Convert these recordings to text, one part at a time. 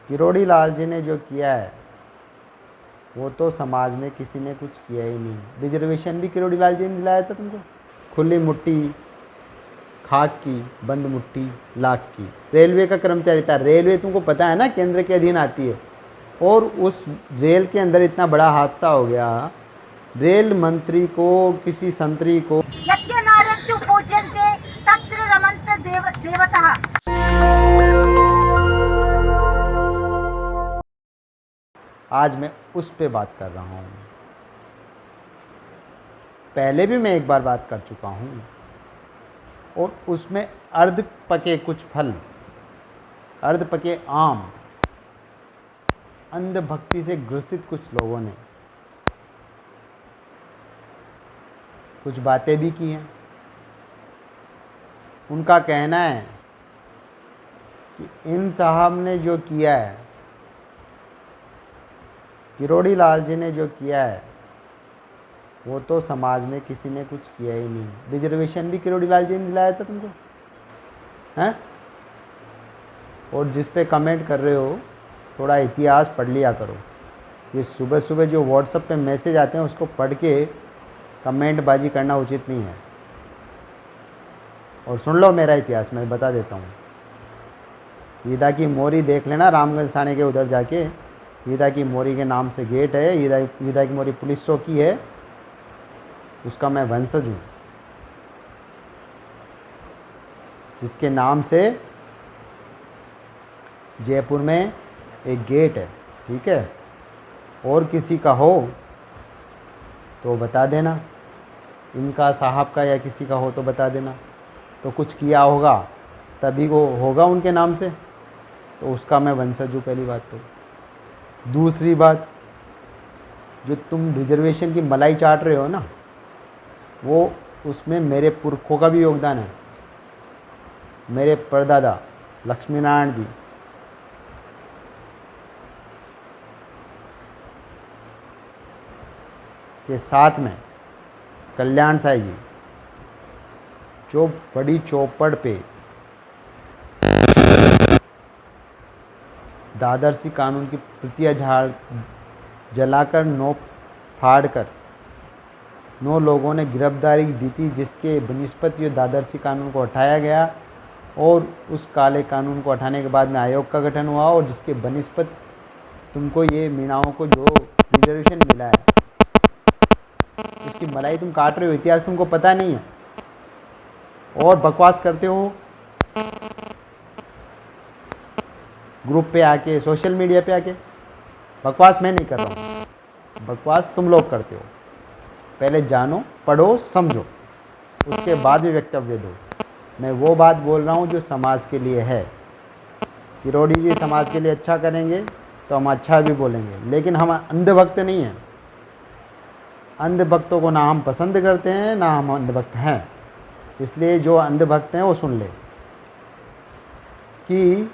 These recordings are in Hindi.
किरोड़ी लाल जी ने जो किया है वो तो समाज में किसी ने कुछ किया ही नहीं। रिजर्वेशन भी किरोड़ी लाल जी ने दिलाया था तुमको। खुली मुट्ठी खाक की, बंद मुट्ठी लाख की। रेलवे का कर्मचारी था। रेलवे तुमको पता है ना केंद्र के अधीन आती है, और उस रेल के अंदर इतना बड़ा हादसा हो गया, रेल मंत्री को किसी संतरी को यज्ञनारत्तु पूज्यन्ते तत्र रमन्त देवतः। आज मैं उस पे बात कर रहा हूँ। पहले भी मैं एक बार बात कर चुका हूँ, और उसमें अर्ध पके कुछ फल, अर्ध पके आम, अंधभक्ति से ग्रसित कुछ लोगों ने कुछ बातें भी की हैं। उनका कहना है कि इन साहब ने जो किया है, किरोड़ी लाल जी ने जो किया है, वो तो समाज में किसी ने कुछ किया ही नहीं। रिजर्वेशन भी किरोड़ी लाल जी ने दिलाया था तुमको, हैं? और जिस पे कमेंट कर रहे हो, थोड़ा इतिहास पढ़ लिया करो। ये सुबह सुबह जो व्हाट्सएप पे मैसेज आते हैं उसको पढ़ के कमेंट बाजी करना उचित नहीं है। और सुन लो मेरा इतिहास, मैं बता देता हूँ। ईदा की मोरी देख लेना, रामगंज थाने के उधर जाके। ईदा की मोरी के नाम से गेट है। ईदा की मोरी पुलिस चौकी है, उसका मैं वंशज हूँ, जिसके नाम से जयपुर में एक गेट है। ठीक है, और किसी का हो तो बता देना, इनका साहब का या किसी का हो तो बता देना। तो कुछ किया होगा तभी वो होगा उनके नाम से, तो उसका मैं वंशज हूँ, पहली बात। तो दूसरी बात, जो तुम रिजर्वेशन की मलाई चाट रहे हो ना, वो उसमें मेरे पुरखों का भी योगदान है। मेरे परदादा लक्ष्मी नारायण जी के साथ में कल्याण साई जी, जो बड़ी चौपड़ पे दादरसी कानून की प्रतियां झाड़ जलाकर 9 फाड़कर 9 लोगों ने गिरफ्तारी दी थी, जिसके बनिस्पत ये दादरसी कानून को हटाया गया। और उस काले कानून को हटाने के बाद में आयोग का गठन हुआ, और जिसके बनिस्पत तुमको ये मीणाओं को जो रिजर्वेशन मिला है, उसकी मलाई तुम काट रहे हो। इतिहास तुमको पता नहीं है और बकवास करते हो ग्रुप पे आके, सोशल मीडिया पे आके। बकवास मैं नहीं कर रहा हूँ, बकवास तुम लोग करते हो। पहले जानो, पढ़ो, समझो, उसके बाद भी वक्तव्य दो। मैं वो बात बोल रहा हूँ जो समाज के लिए है। किरोड़ी जी समाज के लिए अच्छा करेंगे तो हम अच्छा भी बोलेंगे, लेकिन हम अंधभक्त नहीं हैं। अंधभक्तों को ना हम पसंद करते हैं, ना हम अंधभक्त हैं। इसलिए जो अंधभक्त हैं वो सुन ले कि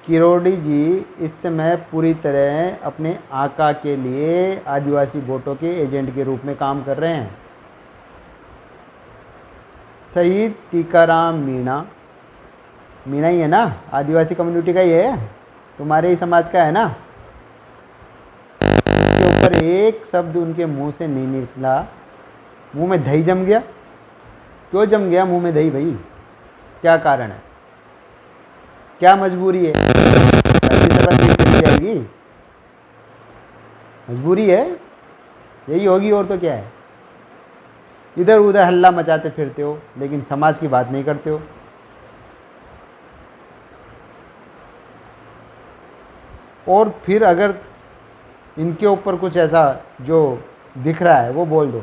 किरोड़ी जी इस समय पूरी तरह अपने आका के लिए आदिवासी वोटों के एजेंट के रूप में काम कर रहे हैं। शहीद टीकाराम मीणा, मीणा ही है ना, आदिवासी कम्युनिटी का ही है, तुम्हारे ही समाज का है ना। उसके ऊपर एक शब्द उनके मुंह से नहीं निकला। मुंह में दही जम गया। क्यों जम गया मुंह में दही भाई? क्या कारण है? क्या मजबूरी है? जाएगी, मजबूरी है, यही होगी, और तो क्या है। इधर उधर हल्ला मचाते फिरते हो, लेकिन समाज की बात नहीं करते हो। और फिर अगर इनके ऊपर कुछ ऐसा जो दिख रहा है वो बोल दो,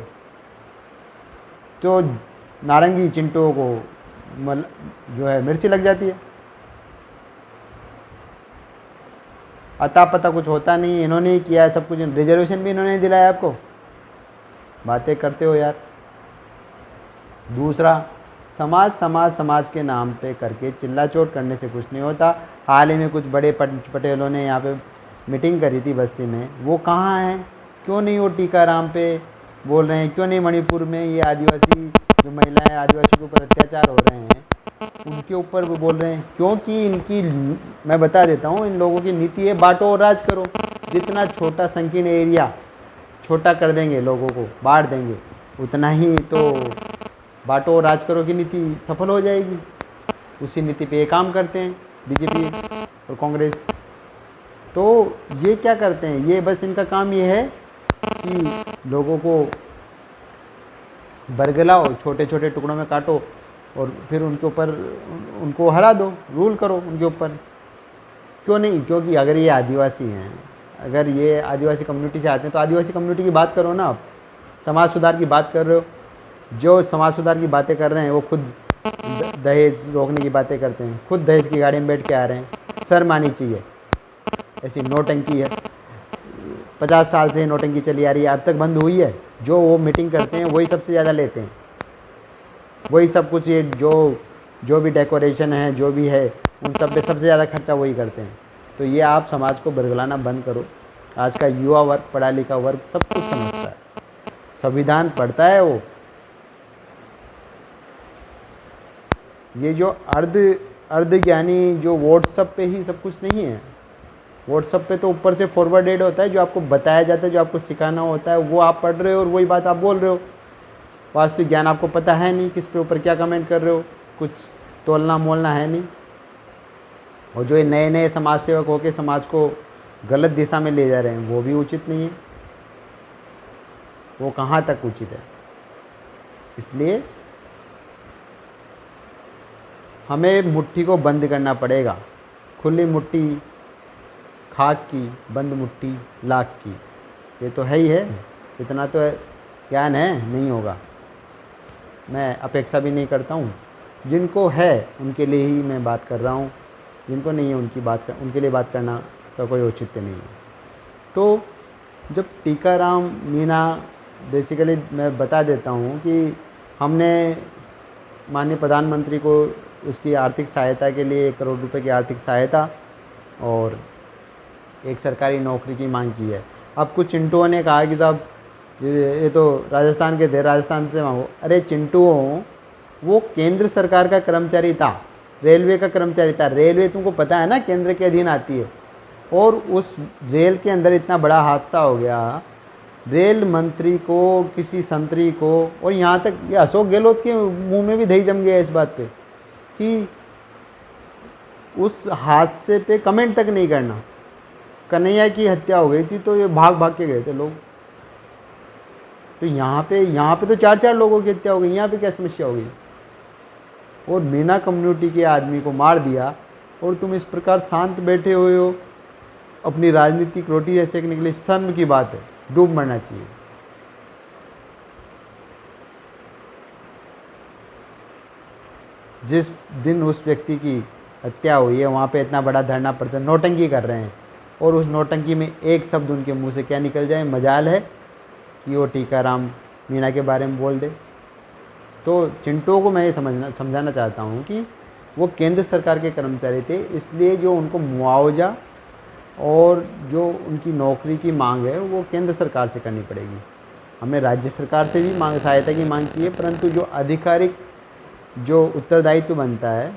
तो नारंगी चिंटों को जो है मिर्ची लग जाती है। अता पता कुछ होता नहीं, इन्होंने ही किया है सब कुछ। रिजर्वेशन भी इन्होंने दिलाया आपको, बातें करते हो यार। दूसरा, समाज समाज समाज के नाम पे करके चिल्ला चोट करने से कुछ नहीं होता। हाल ही में कुछ बड़े पटेलों ने यहाँ पे मीटिंग करी थी बस्ती में, वो कहाँ हैं? क्यों नहीं वो टीकाराम पे बोल रहे हैं? क्यों नहीं मणिपुर में ये आदिवासी जो महिलाएं, आदिवासी के ऊपर अत्याचार हो रहे हैं, उनके ऊपर वो बोल रहे हैं, क्योंकि इनकी, मैं बता देता हूँ, इन लोगों की नीति है बांटो और राज करो। जितना छोटा संकीर्ण एरिया छोटा कर देंगे, लोगों को बांट देंगे, उतना ही तो बांटो और राज करो की नीति सफल हो जाएगी। उसी नीति पे ये काम करते हैं बीजेपी और कांग्रेस। तो ये क्या करते हैं, ये बस इनका काम ये है कि लोगों को बरगलाओ, छोटे छोटे टुकड़ों में काटो और फिर उनके ऊपर उनको हरा दो, रूल करो उनके ऊपर। क्यों नहीं? क्योंकि अगर ये आदिवासी हैं, अगर ये आदिवासी कम्युनिटी से आते हैं तो आदिवासी कम्युनिटी की बात करो ना। आप समाज सुधार की बात कर रहे हो, जो समाज सुधार की बातें कर रहे हैं वो खुद दहेज रोकने की बातें करते हैं, खुद दहेज की गाड़ी में बैठ के आ रहे हैं। शर्म आनी चाहिए, ऐसी नोटंकी है। 50 साल से नोटंकी चली आ रही है, अब तक बंद हुई है? जो वो मीटिंग करते हैं वही सबसे ज़्यादा लेते हैं, वही सब कुछ, ये जो भी डेकोरेशन है, जो भी है, उन सब पे सबसे ज़्यादा खर्चा वही करते हैं। तो ये आप समाज को बरगलाना बंद करो। आज का युवा वर्ग, पढ़ा लिखा वर्ग सब कुछ समझता है, संविधान पढ़ता है वो। ये जो अर्ध ज्ञानी जो व्हाट्सएप पे ही सब कुछ नहीं है। व्हाट्सएप पे तो ऊपर से फॉरवर्डेड होता है, जो आपको बताया जाता है, जो आपको सिखाना होता है वो आप पढ़ रहे हो और वही बात आप बोल रहे हो। वास्तविक ज्ञान आपको पता है नहीं, किस पे ऊपर क्या कमेंट कर रहे हो, कुछ तोलना मोलना है नहीं। और जो ये नए नए समाज सेवक होकर समाज को गलत दिशा में ले जा रहे हैं, वो भी उचित नहीं है। वो कहाँ तक उचित है? इसलिए हमें मुट्ठी को बंद करना पड़ेगा। खुली मुट्ठी खाक की, बंद मुट्ठी लाख की। ये तो है ही है, इतना तो ज्ञान है, नहीं होगा। मैं अपेक्षा भी नहीं करता हूँ। जिनको है उनके लिए ही मैं बात कर रहा हूँ, जिनको नहीं है उनके लिए बात करना का कोई औचित्य नहीं है। तो जब टीकाराम मीणा, बेसिकली मैं बता देता हूँ कि हमने माननीय प्रधानमंत्री को उसकी आर्थिक सहायता के लिए 1 करोड़ रुपए की आर्थिक सहायता और एक सरकारी नौकरी की मांग की है। अब कुछ चिंटुओं ने कहा कि साहब ये तो राजस्थान के थे, राजस्थान से मांगो। अरे चिंटुओं, वो केंद्र सरकार का कर्मचारी था, रेलवे का कर्मचारी था। रेलवे तुमको पता है ना केंद्र के अधीन आती है। और उस रेल के अंदर इतना बड़ा हादसा हो गया, रेल मंत्री को, किसी संतरी को, और यहाँ तक ये अशोक गहलोत के मुंह में भी दही जम गया इस बात पे कि उस हादसे पे कमेंट तक नहीं करना। कन्हैया की हत्या हो गई थी तो ये भाग भाग के गए थे लोग। तो यहाँ पे तो 4-4 लोगों की हत्या हो गई, यहाँ पे क्या समस्या हो गई? और मीणा कम्युनिटी के आदमी को मार दिया और तुम इस प्रकार शांत बैठे हुए हो अपनी राजनीतिक रोटी ऐसे सेकने के लिए। शर्म की बात है, डूब मरना चाहिए। जिस दिन उस व्यक्ति की हत्या हुई है वहाँ पे इतना बड़ा धरना प्रदर्शन, नौटंकी कर रहे हैं, और उस नौटंकी में एक शब्द उनके मुंह से क्या निकल जाए, मजाल है कि वो टीकाराम मीणा के बारे में बोल दे। तो चिंटुओं को मैं ये समझाना चाहता हूँ कि वो केंद्र सरकार के कर्मचारी थे, इसलिए जो उनको मुआवजा और जो उनकी नौकरी की मांग है वो केंद्र सरकार से करनी पड़ेगी। हमने राज्य सरकार से भी सहायता की मांग की है, परंतु जो आधिकारिक जो उत्तरदायित्व बनता है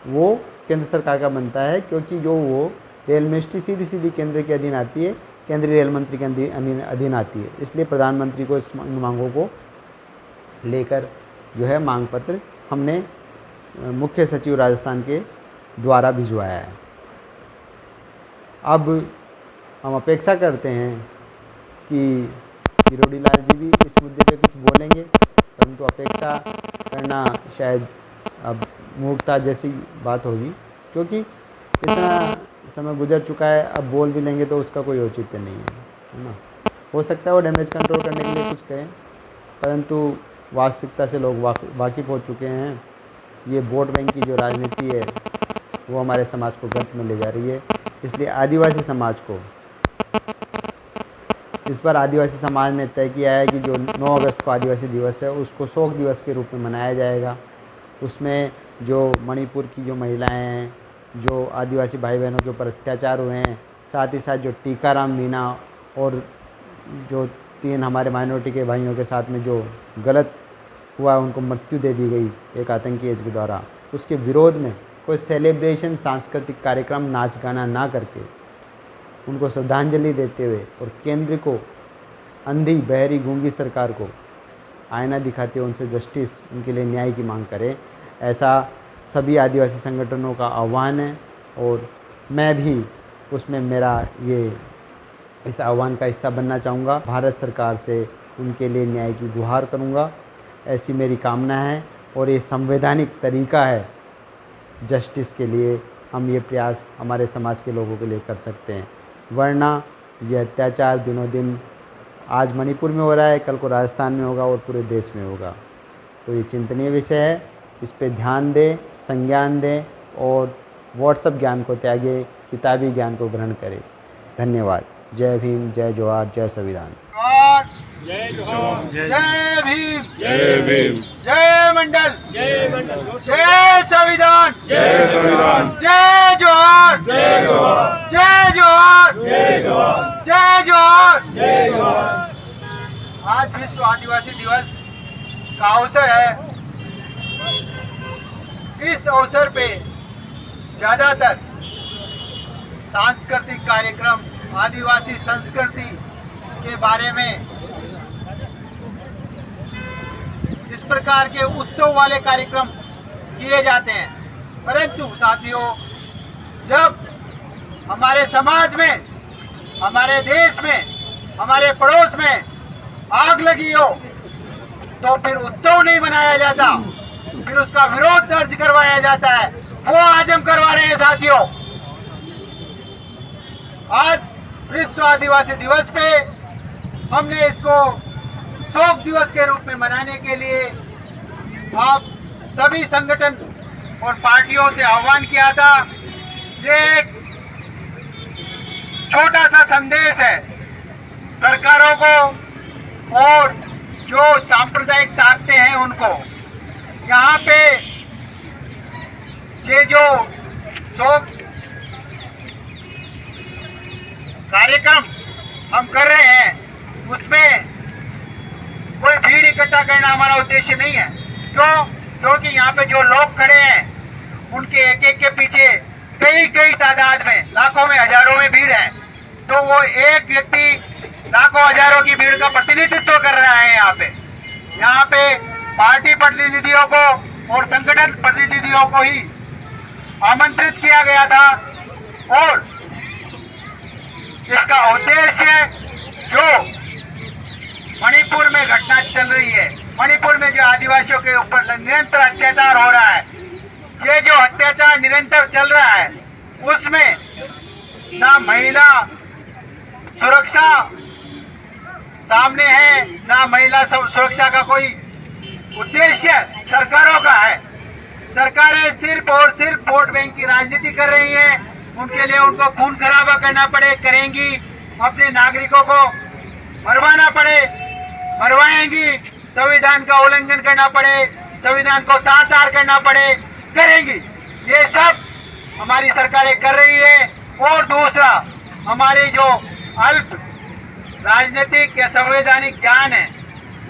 वो केंद्र सरकार का बनता है, क्योंकि जो वो रेल मिनिस्ट्री सीधी केंद्र के अधीन आती है, केंद्रीय रेल मंत्री के अधीन आती है। इसलिए प्रधानमंत्री को इस मांगों को लेकर जो है मांग पत्र हमने मुख्य सचिव राजस्थान के द्वारा भिजवाया है। अब हम अपेक्षा करते हैं कि किरोड़ी लाल जी भी इस मुद्दे पे कुछ बोलेंगे, परंतु अपेक्षा करना शायद अब मूर्खता जैसी बात होगी, क्योंकि इतना समय गुजर चुका है। अब बोल भी लेंगे तो उसका कोई औचित्य नहीं है ना। हो सकता है वो डैमेज कंट्रोल करने के लिए कुछ कहें, परंतु वास्तविकता से लोग वाकिफ़ हो चुके हैं। ये वोट बैंक की जो राजनीति है वो हमारे समाज को गर्त में ले जा रही है। इसलिए आदिवासी समाज को, इस पर आदिवासी समाज ने तय किया है कि जो 9 अगस्त को आदिवासी दिवस है उसको शोक दिवस के रूप में मनाया जाएगा। उसमें जो मणिपुर की जो महिलाएं हैं, जो आदिवासी भाई बहनों के ऊपर अत्याचार हुए हैं, साथ ही साथ जो टीकाराम मीणा और जो 3 हमारे माइनॉरिटी के भाइयों के साथ में जो गलत हुआ, उनको मृत्यु दे दी गई एक आतंकी के द्वारा, उसके विरोध में कोई सेलिब्रेशन, सांस्कृतिक कार्यक्रम, नाच गाना ना करके उनको श्रद्धांजलि देते हुए और केंद्र को, अंधी बहरी गूंगी सरकार को आईना दिखाते हुए उनसे जस्टिस, उनके लिए न्याय की मांग करें, ऐसा सभी आदिवासी संगठनों का आह्वान है। और मैं भी उसमें इस आह्वान का हिस्सा बनना चाहूँगा। भारत सरकार से उनके लिए न्याय की गुहार करूँगा, ऐसी मेरी कामना है। और ये संवैधानिक तरीका है जस्टिस के लिए, हम ये प्रयास हमारे समाज के लोगों के लिए कर सकते हैं। वरना यह अत्याचार दिनों दिन आज मणिपुर में हो रहा है, कल को राजस्थान में होगा और पूरे देश में होगा। तो ये चिंतनीय विषय है, इस पे ध्यान दें, संज्ञान दें और व्हाट्सएप ज्ञान को त्यागे, किताबी ज्ञान को ग्रहण करें। धन्यवाद। जय भीम, जय जोहार, जय संविधान। जय जोहार, जय भीम, जय भीम, जय मंडल, जय संविधान, जय संविधान, जय जोहार, जय जोहार, जय जोहार, जय जोहार, जय जोहार, जय जोहार। आज विश्व आदिवासी दिवस का अवसर है। इस अवसर पे ज़्यादातर सांस्कृतिक कार्यक्रम, आदिवासी संस्कृति के बारे में इस प्रकार के उत्सव वाले कार्यक्रम किए जाते हैं। परंतु साथियों, जब हमारे समाज में, हमारे देश में, हमारे पड़ोस में आग लगी हो तो फिर उत्सव नहीं मनाया जाता, फिर उसका विरोध दर्ज करवाया जाता है। वो आज हम करवा रहे हैं साथियों। आज विश्व आदिवासी दिवस पे हमने इसको शोक दिवस के रूप में मनाने के लिए आप सभी संगठन और पार्टियों से आह्वान किया था। ये एक छोटा सा संदेश है सरकारों को और जो सांप्रदायिक ताकतें हैं उनको। यहाँ पे ये जो शोक कार्यक्रम हम कर रहे हैं उसमें कोई भीड़ इकट्ठा करना हमारा उद्देश्य नहीं है। क्यों? क्योंकि यहाँ पे जो लोग खड़े हैं उनके एक एक के पीछे कई कई तादाद में, लाखों में, हजारों में भीड़ है। तो वो एक व्यक्ति लाखों हजारों की भीड़ का प्रतिनिधित्व कर रहा है। यहाँ पे पार्टी प्रतिनिधियों को और संगठन प्रतिनिधियों को ही आमंत्रित किया गया था और इसका उद्देश्य जो मणिपुर में घटना चल रही है, मणिपुर में जो आदिवासियों के ऊपर निरंतर अत्याचार हो रहा है, ये जो अत्याचार निरंतर चल रहा है उसमें ना महिला सुरक्षा सामने है, ना महिला सुरक्षा का कोई उद्देश्य सरकारों का है। सरकारें सिर्फ और सिर्फ वोट बैंक की राजनीति कर रही हैं। उनके लिए उनको खून खराबा करना पड़े करेंगी, अपने नागरिकों को मरवाना पड़े मरवाएंगी, संविधान का उल्लंघन करना पड़े, संविधान को तार तार करना पड़े करेंगी। ये सब हमारी सरकारें कर रही है। और दूसरा, हमारी जो अल्प राजनीतिक या संवैधानिक ज्ञान है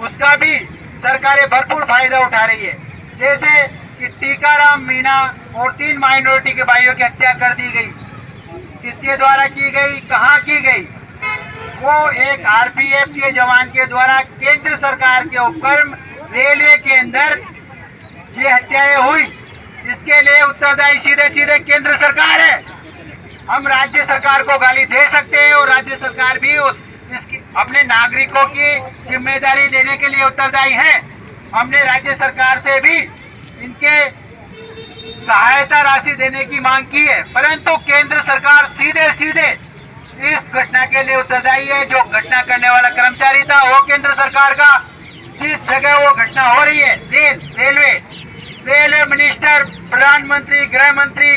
उसका भी सरकारें भरपूर फायदा उठा रही है। जैसे कि टीकाराम मीणा और 3 माइनॉरिटी के भाइयों की हत्या कर दी गई। किसके द्वारा की गई, कहाँ की गई? वो एक आरपीएफ के जवान के द्वारा केंद्र सरकार के उपक्रम रेलवे के अंदर ये हत्याएं हुई। इसके लिए उत्तरदायी सीधे सीधे केंद्र सरकार है। हम राज्य सरकार को गाली दे सकते हैं और राज्य सरकार भी अपने नागरिकों की जिम्मेदारी लेने के लिए उत्तरदायी है। हमने राज्य सरकार से भी इनके सहायता राशि देने की मांग की है, परंतु केंद्र सरकार सीधे सीधे इस घटना के लिए उत्तरदायी है। जो घटना करने वाला कर्मचारी था वो केंद्र सरकार का, जिस जगह वो घटना हो रही है रेलवे मिनिस्टर, प्रधानमंत्री, गृह मंत्री,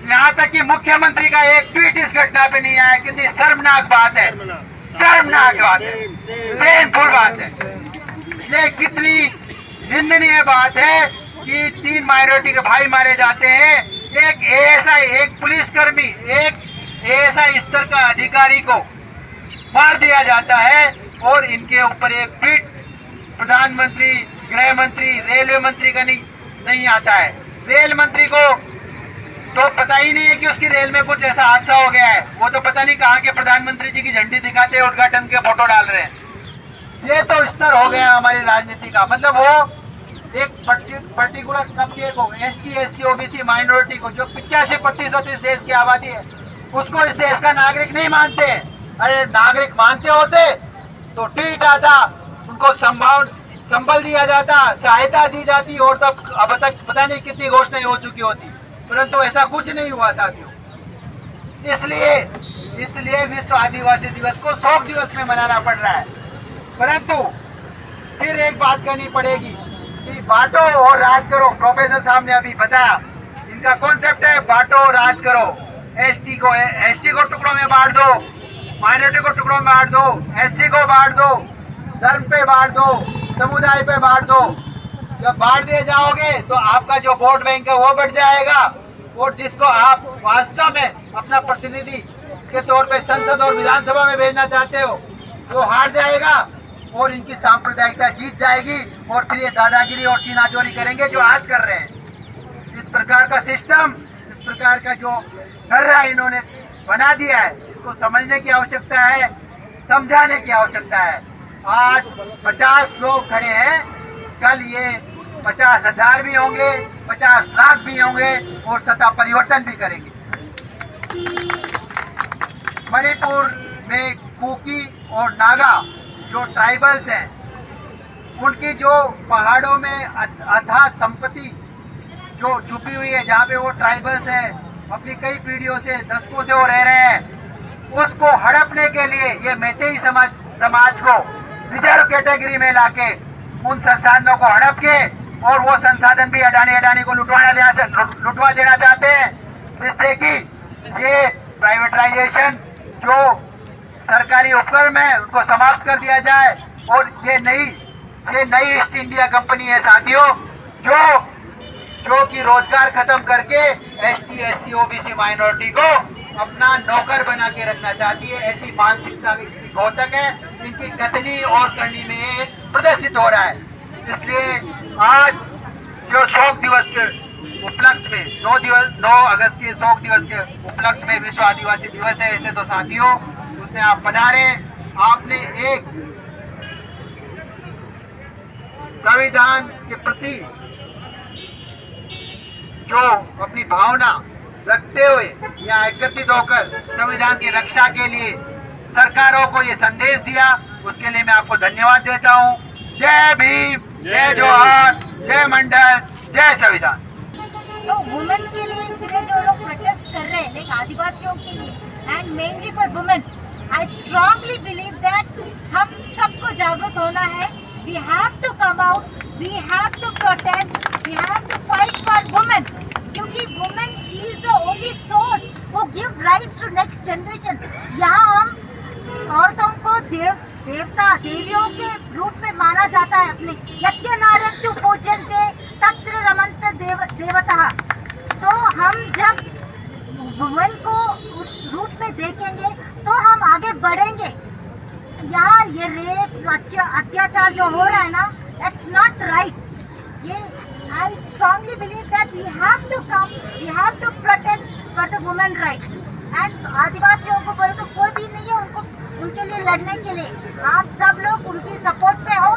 यहाँ तक कि मुख्यमंत्री का एक ट्वीट इस घटना पे नहीं आया। कितनी शर्मनाक बात है, शर्मनाक बात है, शेमफुल बात है। ये कितनी निंदनीय बात है कि 3 माइनॉरिटी के भाई मारे जाते हैं। एक एएसआई, एक पुलिसकर्मी, एक एएसआई स्तर का अधिकारी को मार दिया जाता है और इनके ऊपर एक ट्वीट प्रधानमंत्री, गृह मंत्री, रेलवे मंत्री का नहीं आता है। रेल मंत्री को तो पता ही नहीं है कि उसकी रेल में कुछ ऐसा हादसा हो गया है। वो तो पता नहीं कहाँ के प्रधानमंत्री जी की झंडी दिखाते हैं, उद्घाटन के फोटो डाल रहे हैं। ये तो स्तर हो गया हमारी राजनीति का। मतलब वो एक पर्टिकुलर तबके को, ST SC OBC माइनॉरिटी को, जो 85% इस देश की आबादी है, उसको इस देश का नागरिक नहीं मानते। अरे नागरिक मानते होते तो ठीक आता, उनको संबल दिया जाता, सहायता दी जाती, और तब अब तक पता नहीं कितनी घोषणाएं हो चुकी होती, परंतु ऐसा कुछ नहीं हुआ साथियों। इसलिए विश्व आदिवासी दिवस को शोक दिवस में मनाना पड़ रहा है। परंतु फिर एक बात करनी पड़ेगी कि बांटो और राज करो। प्रोफेसर साहब ने अभी बताया, इनका कॉन्सेप्ट है बांटो और राज करो। ST को टुकड़ों में बांट दो, माइनॉरिटी को टुकड़ों में बांट दो, SC को बांट दो, धर्म पे बांट दो, समुदाय पे बांट दो। जब बांट दिए जाओगे तो आपका जो वोट बैंक है वो बढ़ जाएगा, और जिसको आप वास्तव में अपना प्रतिनिधि के तौर पे संसद और विधानसभा में भेजना चाहते हो वो हार जाएगा, और इनकी सांप्रदायिकता जीत जाएगी, और फिर ये दादागिरी और सीनाचोरी करेंगे जो आज कर रहे हैं। इस प्रकार का सिस्टम, इस प्रकार का जो कर रहा है इन्होंने बना दिया है, इसको समझने की आवश्यकता है, समझाने की आवश्यकता है। आज 50 लोग खड़े हैं, कल ये 50,000 भी होंगे, 50 लाख भी होंगे, और सत्ता परिवर्तन भी करेंगे। मणिपुर में कुकी और नागा जो ट्राइबल्स हैं, उनकी जो पहाड़ों में अथाह संपत्ति जो छुपी हुई है, जहाँ पे वो ट्राइबल्स हैं, अपनी कई पीढ़ियों से, दशकों से वो रह रहे हैं, उसको हड़पने के लिए ये मैतेई समाज को रिजर्व कैटेगरी में लाके उन संसाधनों को हड़प के, और वो संसाधन भी अडानी को लुटवा देना चाहते हैं, जिससे कि ये प्राइवेटाइजेशन जो सरकारी उपक्रम है उनको समाप्त कर दिया जाए, और ये नई ईस्ट इंडिया कंपनी है साथियों, जो कि रोजगार खत्म करके ST SC OBC माइनॉरिटी को अपना नौकर बना के रखना चाहती है। ऐसी मानसिकता घातक है, इनकी कथनी और करनी में प्रदर्शित हो रहा है। इसलिए आज जो शोक दिवस के उपलक्ष्य में 9 अगस्त के शोक दिवस के उपलक्ष्य में विश्व आदिवासी दिवस है, ऐसे तो साथियों उसमें आप पधारे, आपने एक संविधान के प्रति जो अपनी भावना रखते हुए यहाँ एकत्रित होकर संविधान की रक्षा के लिए सरकारों को ये संदेश दिया, उसके लिए मैं आपको धन्यवाद देता हूँ। जय भीम, जय जोहार, जय मंडल, जय संविधान। तो वुमेन के लिए जो लोग प्रोटेस्ट कर रहे हैं, लाइक आदिवासियों के लिए and mainly for women, I strongly believe that हम सबको जागरूक होना है। We have to come out, we have to protest, we have to fight for women, क्योंकि women she is the only source वो give rise to next generation. यहाँ हम औरतों को देवियों के रूप में माना जाता है। अपने यज्ञ नारयन्तु पूज्यन्ते तत्र रमन्ते देवतः। तो हम जब वुमेन को उस रूप में देखेंगे तो हम आगे बढ़ेंगे। यहाँ ये रेप अत्याचार जो हो रहा है ना, दैट्स नॉट राइट। ये I strongly believe that we have to come, we have to protest for the women rights. And आदिवासियों को बोले तो कोई भी नहीं है उनके लिए लड़ने के लिए। आप सब लोग उनकी सपोर्ट पे हो,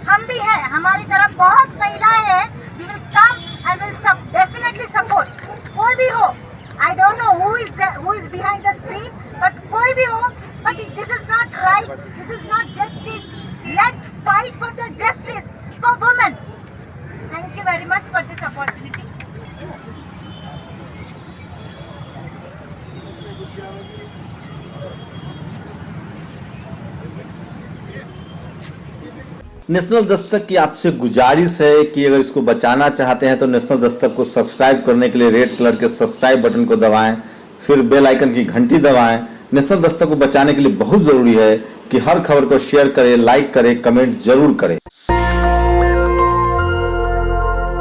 हम भी हैं, हमारी तरफ बहुत महिलाएं हैं। We will come and will definitely support. कोई भी हो, I don't know who is behind the screen, but कोई भी हो, but this is not right, this is not justice. Let's fight for the justice for women. Thank you very much for this opportunity. National Dastak की आपसे गुजारिश है कि अगर इसको बचाना चाहते हैं तो नेशनल दस्तक को सब्सक्राइब करने के लिए रेड कलर के सब्सक्राइब बटन को दबाएं, फिर बेल आइकन की घंटी दबाएं। नेशनल दस्तक को बचाने के लिए बहुत ज़रूरी है कि हर खबर को शेयर करें, लाइक करें, कमेंट जरूर करें।